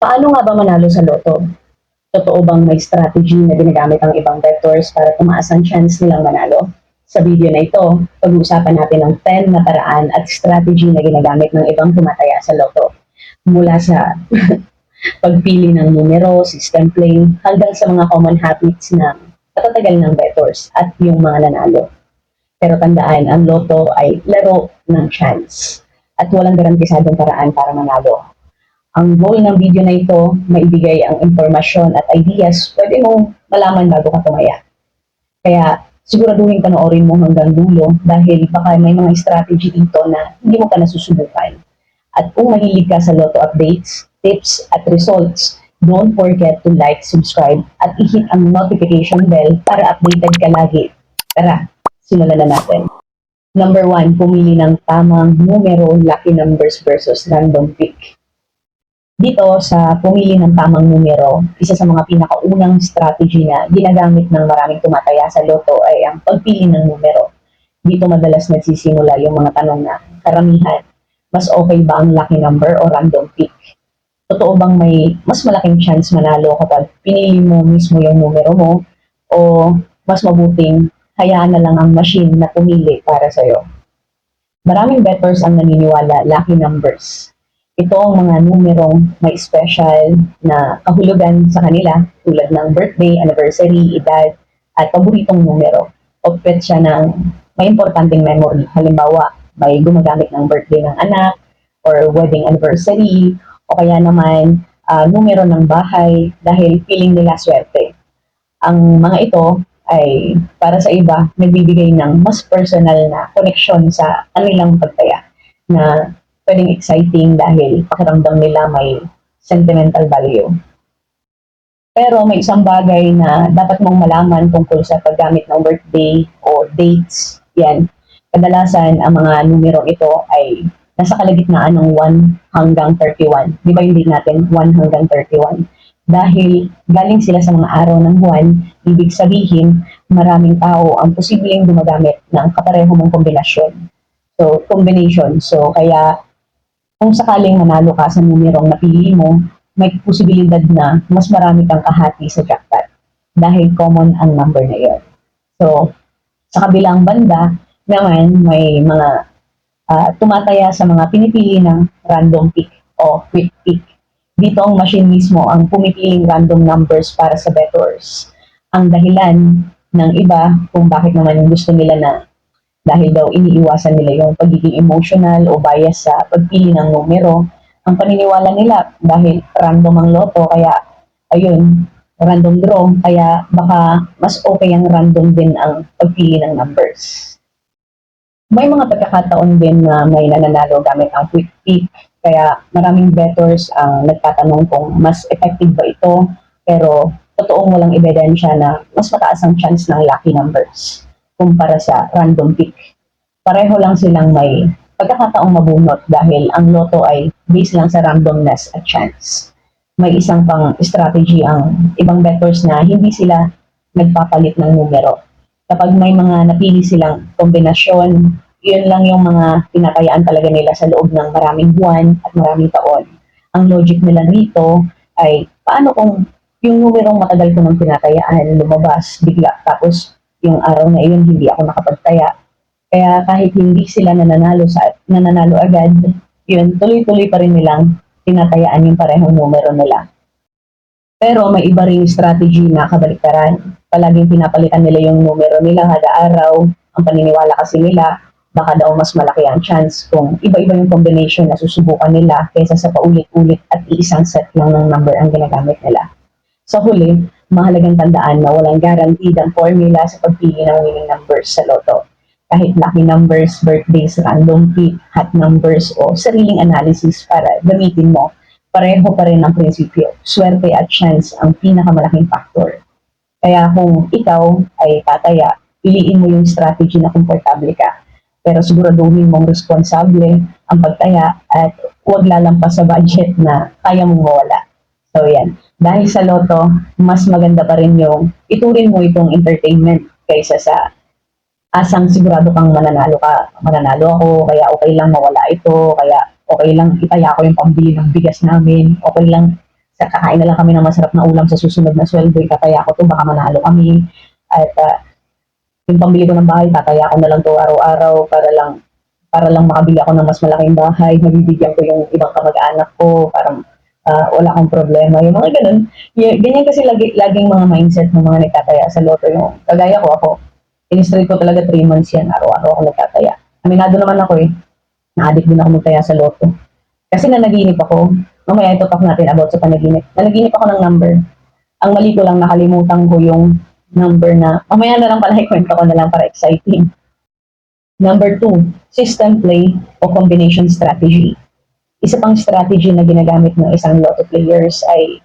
Paano nga ba manalo sa loto? Totoo bang may strategy na ginagamit ang ibang bettors para tumaas ang chance nilang manalo? Sa video na ito, pag-uusapan natin ang 10 na paraan at strategy na ginagamit ng ibang tumataya sa loto. Mula sa pagpili ng numero, system playing, hanggang sa mga common habits na katatagal ng bettors at yung mga nanalo. Pero tandaan, ang loto ay laro ng chance at walang garantisadong paraan para manalo. Ang goal ng video na ito, maibigay ang impormasyon at ideas pwede mong malaman bago ka tumaya. Kaya siguraduhin panoorin mo hanggang dulo dahil baka may mga strategy dito na hindi mo pa nasusubukan. At kung mahilig ka sa Lotto updates, tips at results, don't forget to like, subscribe at i-hit ang notification bell para updated ka lagi. Tara, simulan na natin. Number 1, pumili ng tamang numero, lucky numbers versus random pick. Dito sa pumili ng tamang numero, isa sa mga pinakaunang strategy na ginagamit ng maraming tumataya sa loto ay ang pagpili ng numero. Dito madalas nagsisimula yung mga tanong na karamihan, mas okay ba ang lucky number o random pick? Totoo bang may mas malaking chance manalo kapag pinili mo mismo yung numero mo o mas mabuting hayaan na lang ang machine na pumili para sa'yo? Maraming bettors ang naniniwala lucky numbers. Ito ang mga numerong may special na kahulugan sa kanila tulad ng birthday, anniversary, edad, at paboritong numero. Opet siya ng may importanteng memory. Halimbawa, may gumagamit ng birthday ng anak or wedding anniversary o kaya naman numero ng bahay dahil feeling nila swerte. Ang mga ito ay para sa iba nagbibigay ng mas personal na connection sa kanilang pagtaya na pwedeng exciting dahil pakiramdam nila may sentimental value. Pero may isang bagay na dapat mong malaman tungkol sa paggamit ng birthday o dates. Yan. Kadalasan, ang mga numerong ito ay nasa kalagitnaan ng 1 hanggang 31. Di ba yung date natin? 1 hanggang 31. Dahil galing sila sa mga araw ng buwan, ibig sabihin, maraming tao ang posibleng gumagamit ng kapareho mong kombinasyon. So, combination. So, kaya kung sakaling manalo ka sa numerong napili mo, may posibilidad na mas marami kang kahati sa jackpot dahil common ang number na iyon. So, sa kabilang banda naman, may mga tumataya sa mga pinipili ng random pick o quick pick. Dito ang machine mismo ang pumipiling random numbers para sa bettors. Ang dahilan ng iba kung bakit naman gusto nila na dahil daw iniiwasan nila yung pagiging emotional o bias sa pagpili ng numero. Ang paniniwala nila dahil random ang loto, kaya ayun, random draw, kaya baka mas okay ang random din ang pagpili ng numbers. May mga pagkakataon din na may nananalo gamit ang quick pick, kaya maraming bettors ang nagtatanong kung mas effective ba ito, pero totoong walang ebidensya na mas mataas ang chance ng lucky numbers kumpara sa random pick. Pareho lang silang may pagkakataong mabunot dahil ang loto ay based lang sa randomness at chance. May isang pang strategy ang ibang bettors na hindi sila nagpapalit ng numero. Kapag may mga napili silang kombinasyon, yun lang yung mga tinatayaan talaga nila sa loob ng maraming buwan at maraming taon. Ang logic nila rito ay paano kung yung numerong matagal ko nang tinatayaan lumabas bigla tapos yung araw na iyon hindi ako nakapagtaya. Kaya kahit hindi sila nananalo agad, yun, tuloy-tuloy pa rin nilang tinatayaan yung parehong numero nila. Pero may iba ring strategy na kabaliktaran. Palaging pinapalitan nila yung numero nila kada araw. Ang paniniwala kasi nila, baka daw mas malaki ang chance kung iba-iba yung combination na susubukan nila kaysa sa paulit-ulit at iisang set lang ng number ang ginagamit nila. Sa huli, mahalagang tandaan na walang guaranteed ang formula sa pagpili ng winning numbers sa loto. Kahit lucky numbers, birthdays, random pick, hot numbers o sariling analysis para gamitin mo, pareho pa rin ang prinsipyo. Swerte at chance ang pinakamalaking factor. Kaya kung ikaw ay tataya, piliin mo yung strategy na komportable ka. Pero siguraduhin mong responsable ang pagtaya at huwag lalampas sa budget na kaya mong mawala. So yan, dahil sa loto, mas maganda pa rin yung iturin mo itong entertainment kaysa sa asang sigurado kang mananalo ako, kaya okay lang mawala ito, kaya okay lang itaya ko yung pambili ng bigas namin, okay lang kakain na lang kami ng masarap na ulam sa susunod na sweldo, itataya ko to, baka manalo kami. At yung pambili ko ng bahay, tataya ko na lang to araw-araw para lang makabili ako ng mas malaking bahay, mabibigyan ko yung ibang kamag-anak ko, parang wala akong problema. Yung mga ganun. Ganyan kasi laging mga mindset ng mga nagtataya sa loto. Yung kagaya ko ako, in-straight ko talaga 3 months yan, araw-araw ako nagtataya. Aminado naman ako na-addict din ako magtaya sa loto. Kasi nanaginip ako, mamaya ito talk natin about sa panaginip. Nanaginip ako ng number. Ang mali ko lang, nakalimutan ko yung number na, mamaya na lang pala ikwento ko na lang para exciting. Number 2, system play o combination strategy. Isa pang strategy na ginagamit ng isang lotto players ay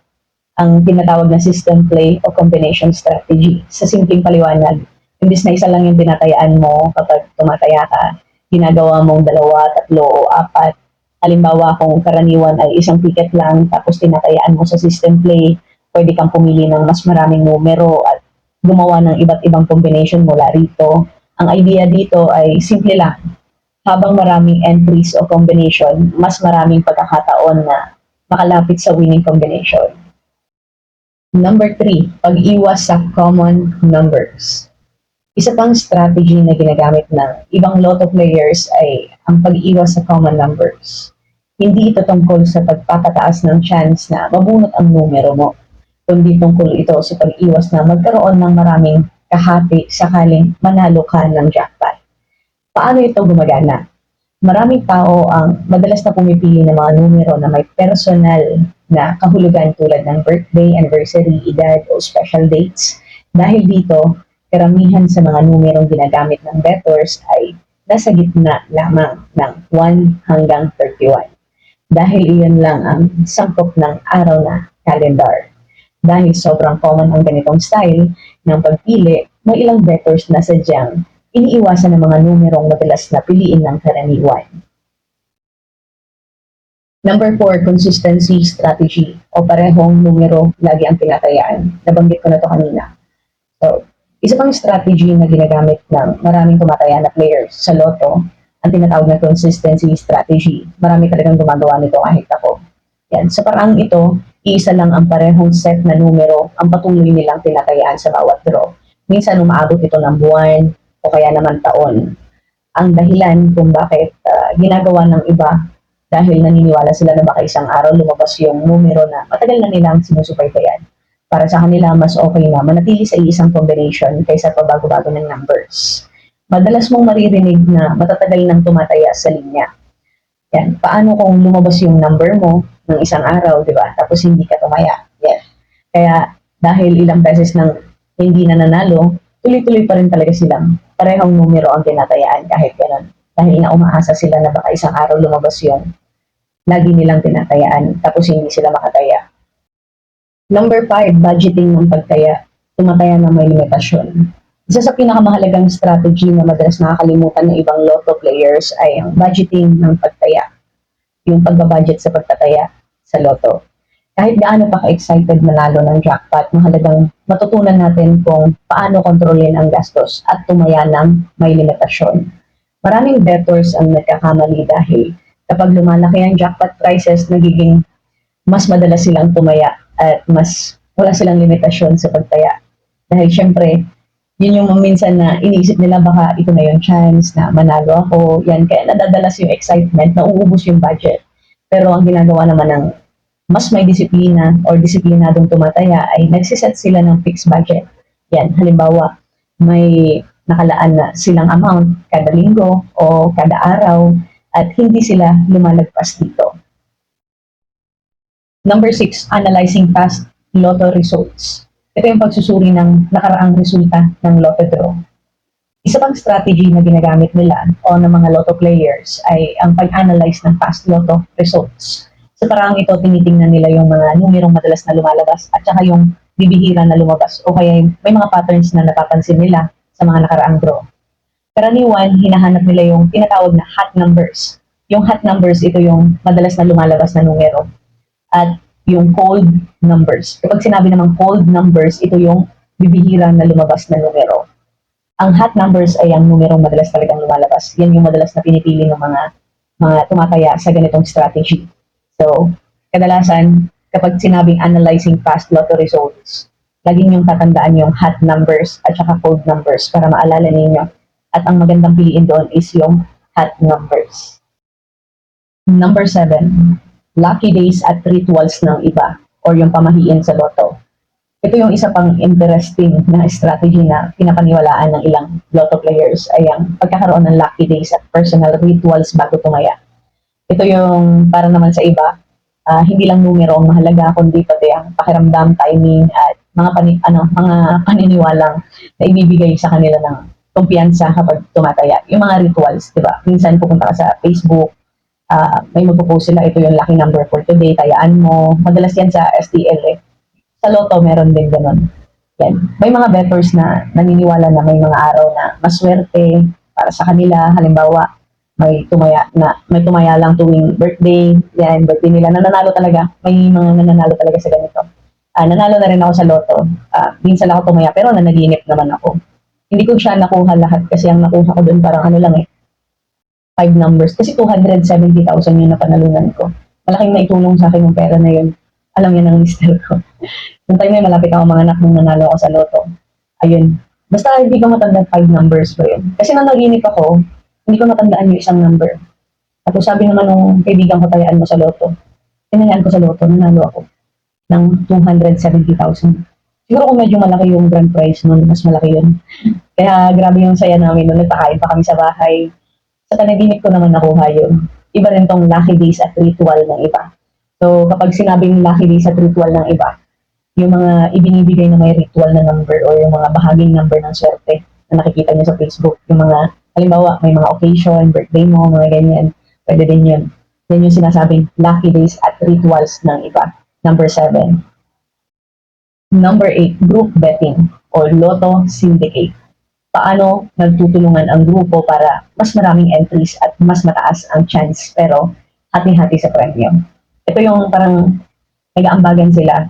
ang tinatawag na system play o combination strategy. Sa simpleng paliwanag, imbis na isa lang yung tinatayaan mo kapag tumataya ka, ginagawa mong 2, 3 o 4. Halimbawa, kung karaniwan ay isang ticket lang tapos tinatayaan mo sa system play, pwede kang pumili ng mas maraming numero at gumawa ng iba't ibang combination mula rito. Ang idea dito ay simple lang. Habang maraming entries o combination, mas maraming pagkakataon na makalapit sa winning combination. Number 3, pag-iwas sa common numbers. Isa pang strategy na ginagamit ng ibang lotto players ay ang pag-iwas sa common numbers. Hindi ito tungkol sa pagpapataas ng chance na mabunot ang numero mo, kundi tungkol ito sa pag-iwas na magkaroon ng maraming kahati sakaling manalo ka ng jackpot. Paano ito gumagana? Maraming tao ang madalas na pumipili ng mga numero na may personal na kahulugan tulad ng birthday, anniversary, edad o special dates. Dahil dito, karamihan sa mga numerong ginagamit ng bettors ay nasa gitna lamang ng 1 hanggang 31. Dahil iyon lang ang sangkop ng araw na calendar. Dahil sobrang common ang ganitong style ng pagpili, may ilang bettors na sadyang iniiwasan ng mga numerong madalas na piliin ng karaniwan. Number 4, consistency strategy o parehong numero lagi ang tinatayaan. Nabanggit ko na to kanina. So, isa pang strategy na ginagamit ng maraming tumataya na players sa loto, ang tinatawag na consistency strategy. Marami talagang gumagawa nito kahit ako. Yan. Sa paraang ito, iisa lang ang parehong set na numero ang patuloy nilang tinatayaan sa bawat draw. Minsan umaabot ito ng buwan o kaya naman taon. Ang dahilan kung bakit ginagawa ng iba dahil naniniwala sila na baka isang araw lumabas yung numero na matagal na nilang sinusubaybayan. Para sa kanila, mas okay na manatili sa isang combination kaysa pabago-bago ng numbers. Madalas mong maririnig na matatagal nang tumataya sa linya. Yan. Paano kung lumabas yung number mo ng isang araw, di ba? Tapos hindi ka tumaya. Yan. Kaya dahil ilang beses nang hindi na nanalo, tuloy-tuloy pa rin talaga silang parehong numero ang tinatayaan kahit gano'n. Dahil na umaasa sila na baka isang araw lumabas yun. Lagi nilang tinatayaan tapos hindi sila makataya. Number 5, budgeting ng pagtaya. Tumataya na may limitasyon. Isa sa pinakamahalagang strategy na madalas nakakalimutan ng ibang lotto players ay ang budgeting ng pagtaya. Yung pagbabudget sa pagtataya sa loto. Kahit gaano pa ka-excited manalo ng jackpot, mahalagang matutunan natin kung paano kontrolin ang gastos at tumaya ng may limitasyon. Maraming bettors ang nagkakamali dahil kapag lumalaki ang jackpot prices, nagiging mas madalas silang tumaya at mas wala silang limitasyon sa pagtaya. Dahil syempre, yun yung minsan na iniisip nila baka ito na yung chance na manalo ako. Yan, kaya nadadalas yung excitement, nauubos yung budget. Pero ang ginagawa naman ng mas may disiplina or disiplinadong tumataya ay nagsiset sila ng fixed budget. Yan, halimbawa, may nakalaan na silang amount kada linggo o kada araw at hindi sila lumalagpas dito. Number 6, analyzing past lotto results. Ito yung pagsusuri ng nakaraang resulta ng lotto draw. Isa pang strategy na ginagamit nila o ng mga lotto players ay ang pag-analyze ng past lotto results. Sa paraang ito, tinitingnan nila yung mga numerong madalas na lumalabas at saka yung bibihira na lumabas o kaya may mga patterns na napapansin nila sa mga nakaraang draw. Karaniwan, hinahanap nila yung tinatawag na hot numbers. Yung hot numbers, ito yung madalas na lumalabas na numero. At yung cold numbers. Kapag sinabi namang cold numbers, ito yung bibihira na lumabas na numero. Ang hot numbers ay ang numerong madalas talagang lumalabas. Yan yung madalas na pinipili ng mga tumataya sa ganitong strategy. So, kadalasan, kapag sinabing analyzing past lotto results, lagi niyong tatandaan yung hot numbers at saka code numbers para maalala ninyo. At ang magandang piliin doon is yung hot numbers. Number 7, lucky days at rituals ng iba or yung pamahiin sa lotto. Ito yung isa pang interesting na strategy na pinapaniwalaan ng ilang lotto players ay ang pagkakaroon ng lucky days at personal rituals bago tumaya. Ito yung para naman sa iba, hindi lang numero ang mahalaga kundi pati ang pakiramdam, timing at mga paniniwalang na ibibigay sa kanila ng kumpiyansa kapag tumataya. Yung mga rituals, 'di ba? Minsan pupunta ka sa Facebook, may magpo-post sila, ito yung lucky number for today, tayaan mo. Madalas yan sa STL eh. Sa Lotto, meron din ganun. Yan. May mga bettors na naniniwala na may mga araw na maswerte para sa kanila. Halimbawa, may tumaya lang tuwing birthday, yan, birthday nila, nananalo talaga. May mga nananalo talaga sa ganito. Nanalo na rin ako sa Lotto. Minsan ako tumaya, pero nanaginip naman ako. Hindi ko siya nakuha lahat kasi ang nakuha ko doon parang ano lang eh, 5 numbers. Kasi 270,000 yung napanalunan ko. Malaking naitulong sa akin yung pera na yun. Alam yan ng mister ko. Nung time na malapit ako mga anak nung nanalo ako sa Lotto. Ayun. Basta hindi ko matandaan 5 numbers ba yun. Kasi nang naginip ako, hindi ko matandaan yung isang number. Tapos sabi naman nung kaibigan ko, tayaan mo sa Lotto. Tinayaan ko sa Lotto, nanalo ako ng 270,000. Siguro kung medyo malaki yung grand prize nun, mas malaki yun. Kaya grabe yung saya namin nun. Nagpakain pa kami sa bahay. Sa panaginip ko naman nakuha yun. Iba rin tong lucky days at ritual ng iba. So, kapag sinabing lucky days at ritual ng iba, yung mga ibinibigay na may ritual na number or yung mga bahaging number ng swerte na nakikita niyo sa Facebook, yung mga, halimbawa, may mga occasion, birthday mo, mga ganyan, pwede din yun. Yan yung sinasabing lucky days at rituals ng iba. Number 7. Number 8, group betting or Lotto Syndicate. Paano nagtutulungan ang grupo para mas maraming entries at mas mataas ang chance pero hati-hati sa premyo. Ito yung parang nag-aambagan sila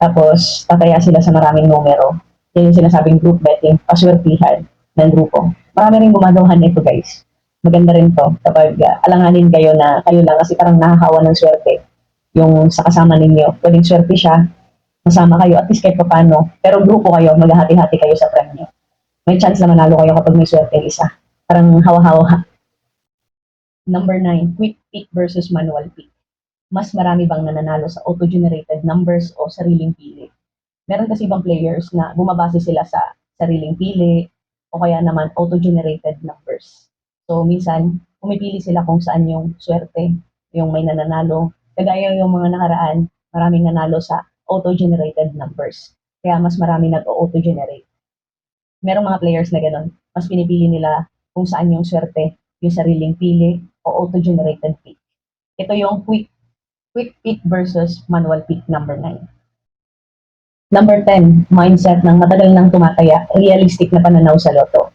tapos tataya sila sa maraming numero. Yan yung sinasabing group betting, paswertihan ng grupo. Marami rin gumagawa nito guys. Maganda rin to kapag alanganin kayo na kayo lang kasi parang nahahawa ng swerte yung sa kasama ninyo. Pwedeng swerte siya, masama kayo at least kahit paano. Pero grupo kayo, maghahati-hati kayo sa premyo. May chance na manalo kayo kapag may swerte isa. Parang hawa-hawa. Number 9, quick pick versus manual pick. Mas marami bang nananalo sa auto-generated numbers o sariling pili? Meron kasi ibang players na bumabase sila sa sariling pili o kaya naman auto-generated numbers. So, minsan, pumipili sila kung saan yung swerte, yung may nananalo. Kagaya yung mga nakaraan, maraming nanalo sa auto-generated numbers. Kaya mas marami nag-auto-generate. Merong mga players na gano'n. Mas pinipili nila kung saan yung swerte, yung sariling pili o auto-generated pick. Ito yung quick pick versus manual pick number 9. Number 10, mindset ng matagal nang tumataya, realistic na pananaw sa Lotto.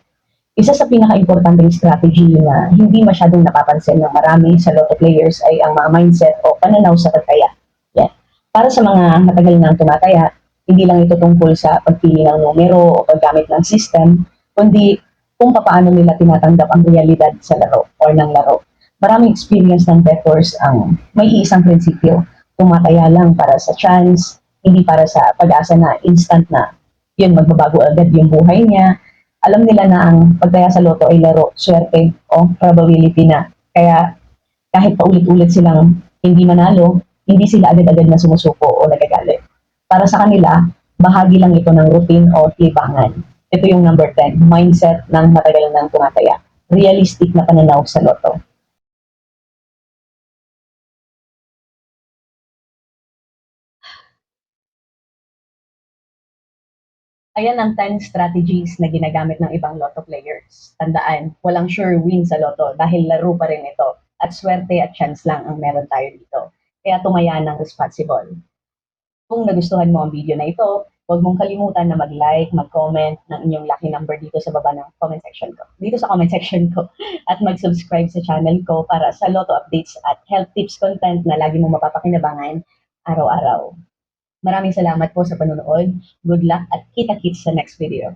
Isa sa pinaka-importanting strategy na hindi masyadong napapansin ng marami sa Lotto players ay ang mga mindset o pananaw sa pagtaya. Yan. Para sa mga matagal nang tumataya, hindi lang ito tungkol sa pagpili ng numero o paggamit ng system, kundi kung paano nila tinatanggap ang realidad sa laro or ng laro. Maraming experience ng bettors ang may isang prinsipyo, tumataya lang para sa chance, hindi para sa pag-asa na instant na yun, magbabago agad yung buhay niya. Alam nila na ang pagtaya sa Lotto ay laro, swerte o probability na. Kaya kahit paulit-ulit silang hindi manalo, hindi sila agad-agad na sumusuko o nagagalit. Para sa kanila, bahagi lang ito ng routine o libangan. Ito yung number 10, mindset ng matagal nang tumataya. Realistic na pananaw sa Lotto. Ayan ang 10 strategies na ginagamit ng ibang Lotto players. Tandaan, walang sure win sa Lotto dahil laro pa rin ito at swerte at chance lang ang meron tayo dito. Kaya tumaya ng responsible. Kung nagustuhan mo ang video na ito, huwag mong kalimutan na mag-like, mag-comment ng inyong lucky number dito sa baba ng comment section ko. Dito sa comment section ko. At mag-subscribe sa channel ko para sa Lotto updates at health tips content na lagi mong mapapakinabangan araw-araw. Maraming salamat po sa panonood. Good luck at kita-kits sa next video.